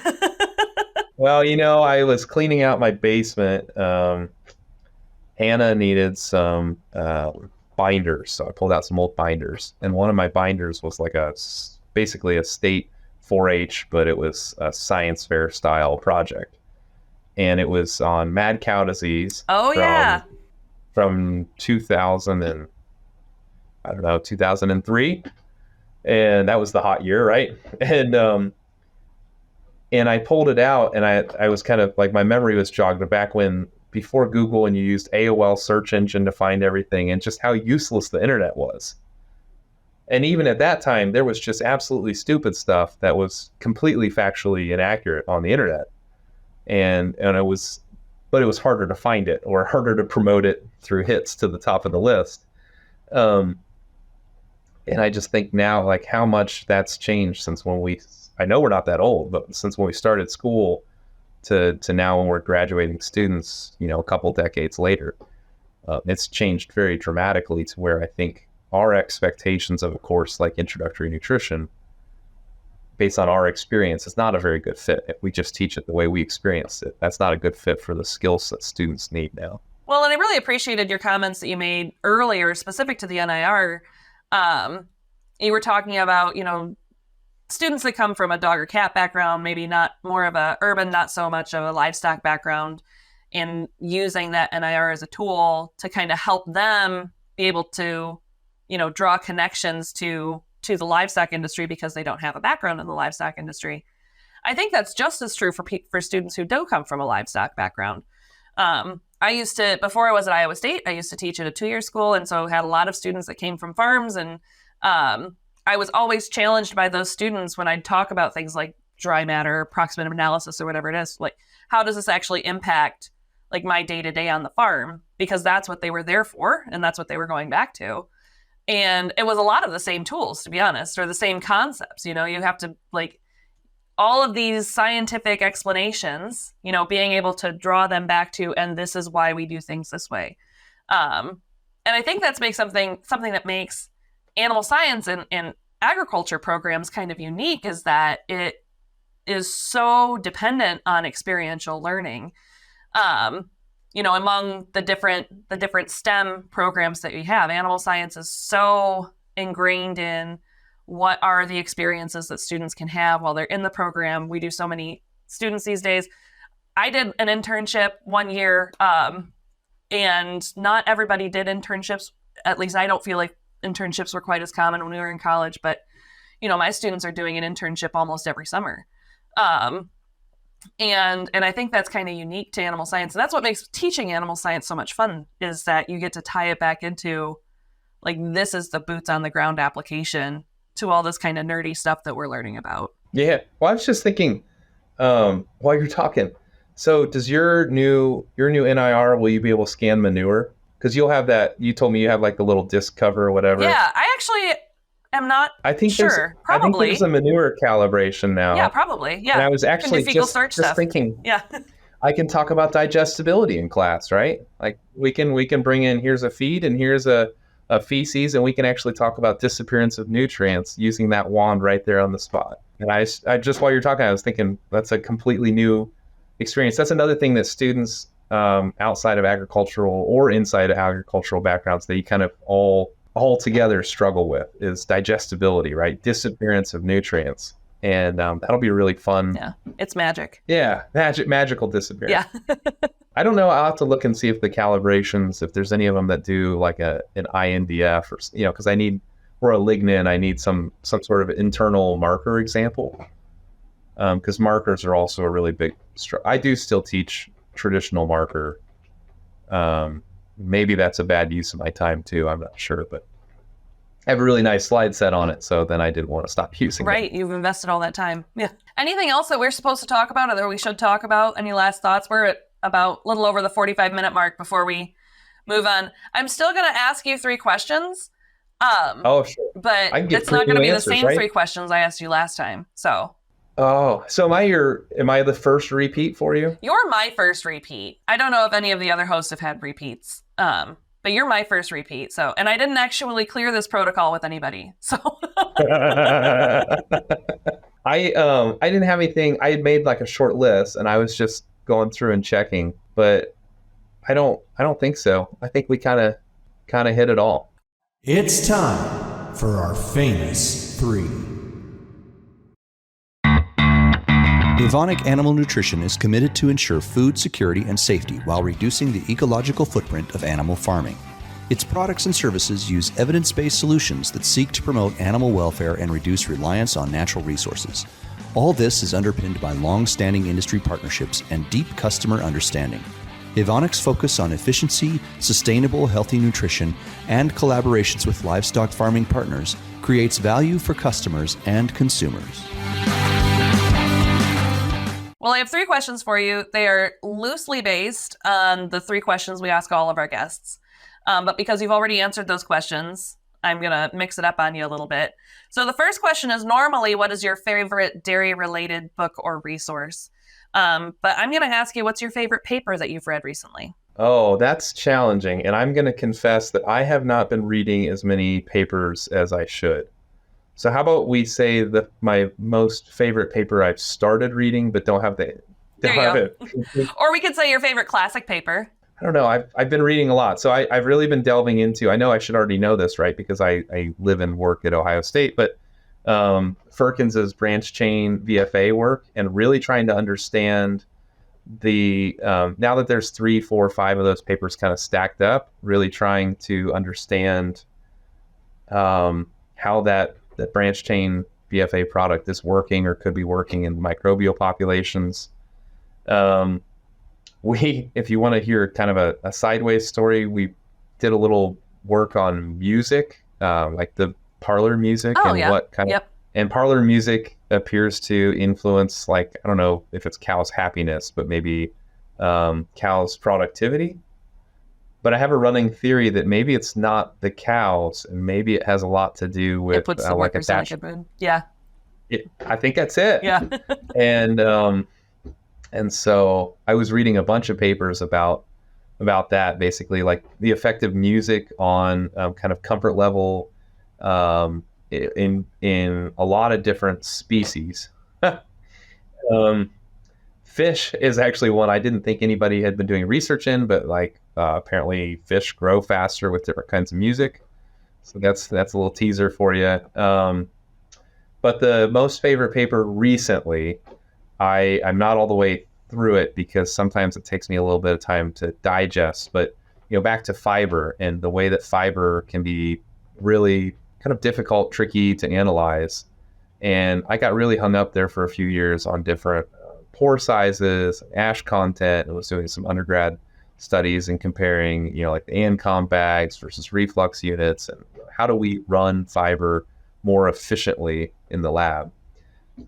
Well, I was cleaning out my basement. Hannah needed some binders. So I pulled out some old binders. And one of my binders was like basically a state 4-H, but it was a science fair style project. And it was on mad cow disease. Oh, yeah. From 2003. And that was the hot year, right? And I pulled it out, and I was kind of like, my memory was jogged back when, before Google, and you used AOL search engine to find everything, and just how useless the internet was. And even at that time, there was just absolutely stupid stuff that was completely factually inaccurate on the internet. And it was harder to find it, or harder to promote it through hits to the top of the list. And I just think now, like, how much that's changed since I know we're not that old, but since when we started school to now when we're graduating students, a couple decades later, it's changed very dramatically, to where I think our expectations of a course like introductory nutrition, based on our experience, is not a very good fit. If we just teach it the way we experienced it, that's not a good fit for the skills that students need now. Well, and I really appreciated your comments that you made earlier, specific to the NIR. You were talking about, students that come from a dog or cat background, maybe not more of a urban, not so much of a livestock background, and using that NIR as a tool to kind of help them be able to, draw connections to the livestock industry, because they don't have a background in the livestock industry. I think that's just as true for students who do come from a livestock background. I used to, before I was at Iowa State, I used to teach at a 2-year school, and so had a lot of students that came from farms, and I was always challenged by those students when I'd talk about things like dry matter, approximate analysis, or whatever it is. Like, how does this actually impact like my day-to-day on the farm? Because that's what they were there for, and that's what they were going back to. And it was a lot of the same tools, to be honest, or the same concepts. You have to, like, all of these scientific explanations, being able to draw them back to, and this is why we do things this way. And I think that's something that makes animal science and agriculture programs kind of unique, is that it is so dependent on experiential learning. Among the different STEM programs that we have, animal science is so ingrained in what are the experiences that students can have while they're in the program. We do so many students these days. I did an internship one year, and not everybody did internships. At least I don't feel like internships were quite as common when we were in college, but my students are doing an internship almost every summer. And I think that's kind of unique to animal science. And that's what makes teaching animal science so much fun, is that you get to tie it back into, like, this is the boots on the ground application to all this kind of nerdy stuff that we're learning about. Yeah. Well, I was just thinking, while you're talking, so does your new NIR, will you be able to scan manure? Because you'll have that, you told me you have like the little disc cover or whatever. Yeah, I actually am not sure. Probably. I think there's a manure calibration now. Yeah, probably. Yeah. And I was actually just thinking, yeah, I can talk about digestibility in class, right? Like we can bring in, here's a feed and here's a feces, and we can actually talk about disappearance of nutrients using that wand right there on the spot. And I just, while you're talking, I was thinking that's a completely new experience. That's another thing that students outside of agricultural or inside of agricultural backgrounds, they kind of all together struggle with, is digestibility, right? Disappearance of nutrients. And that'll be really fun. Yeah, it's magic. Yeah, magical disappearance. Yeah. I don't know. I'll have to look and see if the calibrations, if there's any of them that do like an INDF, or because or a lignin, I need some sort of internal marker example. Because markers are also a really big I do still teach traditional marker. Maybe that's a bad use of my time too. I'm not sure, but I have a really nice slide set on it. So then I did want to stop using it. Right. You've invested all that time. Yeah. Anything else that we're supposed to talk about or that we should talk about? Any last thoughts? We're at about a little over the 45-minute mark before we move on. I'm still going to ask you 3 questions. Oh, sure. But it's not going to be the same 3 questions I asked you last time. So. Oh, so am I the first repeat for you? You're my first repeat. I don't know if any of the other hosts have had repeats. But you're my first repeat. So, and I didn't actually clear this protocol with anybody. So I didn't have anything. I had made like a short list and I was just going through and checking, but I don't think so. I think we kind of hit it all. It's time for our famous 3. Evonik Animal Nutrition is committed to ensure food security and safety while reducing the ecological footprint of animal farming. Its products and services use evidence-based solutions that seek to promote animal welfare and reduce reliance on natural resources. All this is underpinned by long-standing industry partnerships and deep customer understanding. Evonik's focus on efficiency, sustainable, healthy nutrition, and collaborations with livestock farming partners creates value for customers and consumers. Well, I have 3 questions for you. They are loosely based on the 3 questions we ask all of our guests. But because you've already answered those questions, I'm going to mix it up on you a little bit. So the first question is, normally, what is your favorite dairy-related book or resource? But I'm going to ask you, what's your favorite paper that you've read recently? Oh, that's challenging. And I'm going to confess that I have not been reading as many papers as I should. So how about we say my most favorite paper I've started reading, but don't have it. Or we could say your favorite classic paper. I don't know. I've been reading a lot. So I've really been delving into, I know I should already know this, right? Because I live and work at Ohio State, but Firkins's branch chain VFA work, and really trying to understand now that there's 3, 4, 5 of those papers kind of stacked up, really trying to understand how that branch chain VFA product is working or could be working in microbial populations. If you want to hear kind of a sideways story, we did a little work on music, like the parlor music, what kind of, and parlor music appears to influence, like, I don't know if it's cows' happiness, but maybe cows' productivity. But I have a running theory that maybe it's not the cows, and maybe it has a lot to do with it puts the workers in a good mood. Yeah. I think that's it. Yeah. And so I was reading a bunch of papers about that, basically, like the effect of music on kind of comfort level in a lot of different species. Fish is actually one I didn't think anybody had been doing research in, but apparently fish grow faster with different kinds of music. So that's a little teaser for you. But the most favorite paper recently, I'm not all the way through it because sometimes it takes me a little bit of time to digest, but back to fiber and the way that fiber can be really kind of difficult, tricky to analyze. And I got really hung up there for a few years on different pore sizes, ash content, and was doing some undergrad studies and comparing, like the ANCOM bags versus reflux units, and how do we run fiber more efficiently in the lab.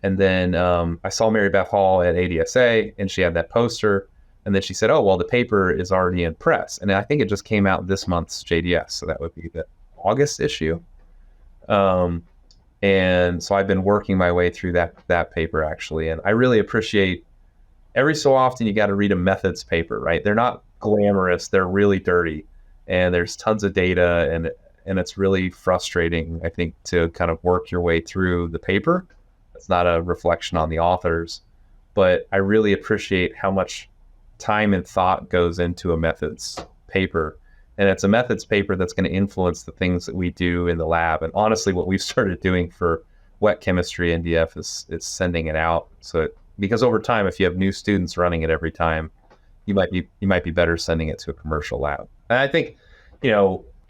And then I saw Mary Beth Hall at ADSA, and she had that poster. And then she said, oh, well, the paper is already in press. And I think it just came out this month's JDS. So that would be the August issue. And so I've been working my way through that paper, actually. And I really appreciate, every so often you got to read a methods paper, right? They're not glamorous. They're really dirty. And there's tons of data. And it's really frustrating, I think, to kind of work your way through the paper. It's not a reflection on the authors. But I really appreciate how much time and thought goes into a methods paper. And it's a methods paper that's going to influence the things that we do in the lab. And honestly, what we've started doing for wet chemistry NDF is sending it out. So because over time, if you have new students running it every time, you might be better sending it to a commercial lab. And I think,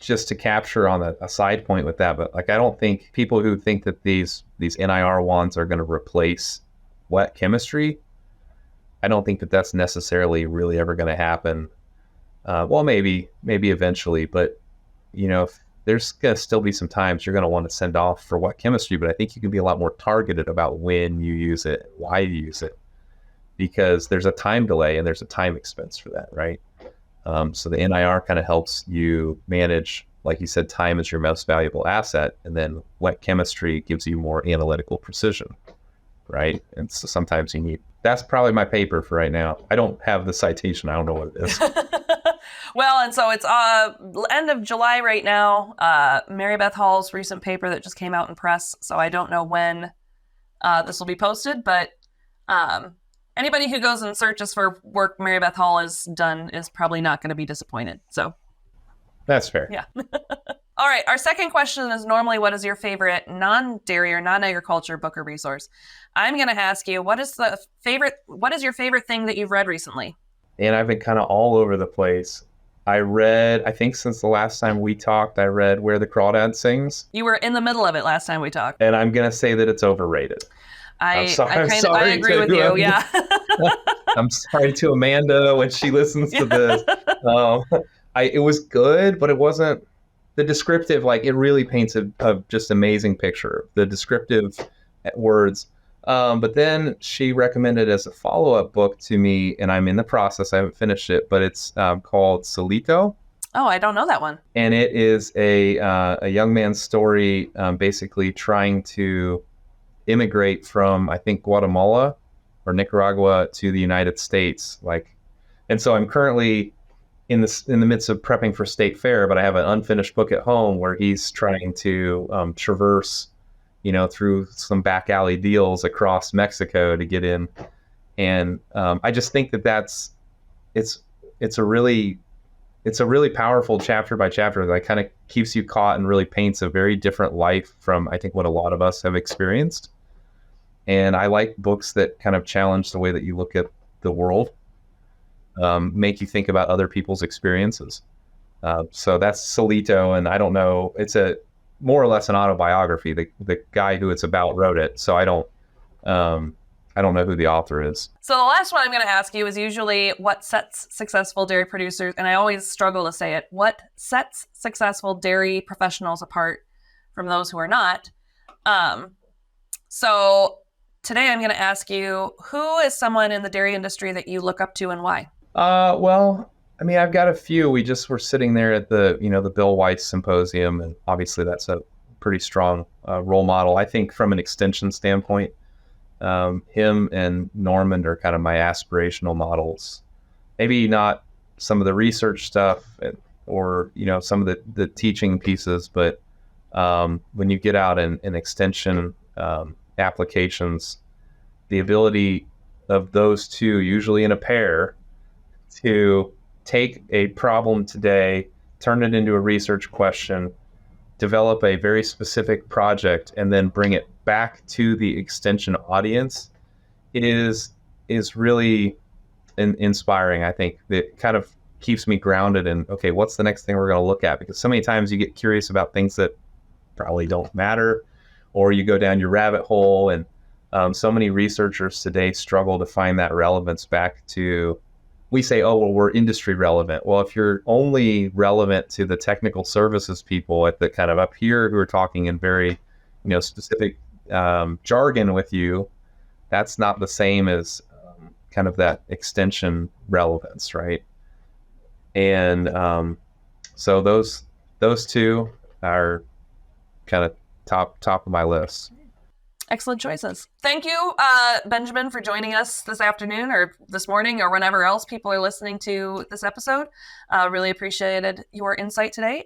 just to capture on a side point with that, but I don't think people who think that these NIR wands are going to replace wet chemistry, I don't think that that's necessarily really ever going to happen. Well, maybe eventually, but there's going to still be some times you're going to want to send off for wet chemistry, but I think you can be a lot more targeted about when you use it, why you use it, because there's a time delay and there's a time expense for that, right? So the NIR kind of helps you manage, like you said, time is your most valuable asset, and then wet chemistry gives you more analytical precision, right? And so sometimes you need, that's probably my paper for right now. I don't have the citation. I don't know what it is. Well, and so it's end of July right now, Mary Beth Hall's recent paper that just came out in press. So I don't know when this will be posted, but anybody who goes and searches for work Mary Beth Hall has done is probably not going to be disappointed. So that's fair. Yeah. All right. Our second question is normally, what is your favorite non-dairy or non-agriculture book or resource? I'm going to ask you, what is your favorite thing that you've read recently? And I've been kind of all over the place. I think since the last time we talked, I read Where the Crawdad Sings. You were in the middle of it last time we talked. And I'm going to say that it's overrated. I agree with you. Yeah. I'm sorry to Amanda when she listens to this. It was good, but it wasn't the descriptive. It really paints a just amazing picture. The descriptive words. But then she recommended as a follow-up book to me, and I'm in the process. I haven't finished it, but it's called Solito. Oh, I don't know that one. And it is a young man's story, basically trying to immigrate from, I think, Guatemala or Nicaragua to the United States. And so I'm currently in the midst of prepping for State Fair, but I have an unfinished book at home where he's trying to traverse, through some back alley deals across Mexico to get in. And I just think that it's a really powerful chapter by chapter that kind of keeps you caught and really paints a very different life from, I think, what a lot of us have experienced. And I like books that kind of challenge the way that you look at the world, make you think about other people's experiences. So that's Solito, and I don't know, it's more or less an autobiography. The guy who it's about wrote it, so I don't know who the author is. So the last one I'm going to ask you is usually what sets successful dairy producers, and I always struggle to say it, what sets successful dairy professionals apart from those who are not. So today I'm going to ask you, who is someone in the dairy industry that you look up to and why? Well, I mean, I've got a few. We just were sitting there at the Bill Weiss Symposium, and obviously that's a pretty strong role model. I think from an extension standpoint, him and Norman are kind of my aspirational models. Maybe not some of the research stuff or, some of the teaching pieces, but when you get out in extension applications, the ability of those two, usually in a pair, to take a problem today, turn it into a research question, develop a very specific project, and then bring it back to the extension audience is really inspiring. I think that kind of keeps me grounded in, okay, what's the next thing we're going to look at? Because so many times you get curious about things that probably don't matter, or you go down your rabbit hole. And so many researchers today struggle to find that relevance back to, we say, oh, well, we're industry relevant. Well, if you're only relevant to the technical services people at the kind of up here who are talking in very, specific jargon with you, that's not the same as kind of that extension relevance, right? And so those two are kind of top of my list. Excellent choices. Thank you, Benjamin, for joining us this afternoon or this morning or whenever else people are listening to this episode. Really appreciated your insight today.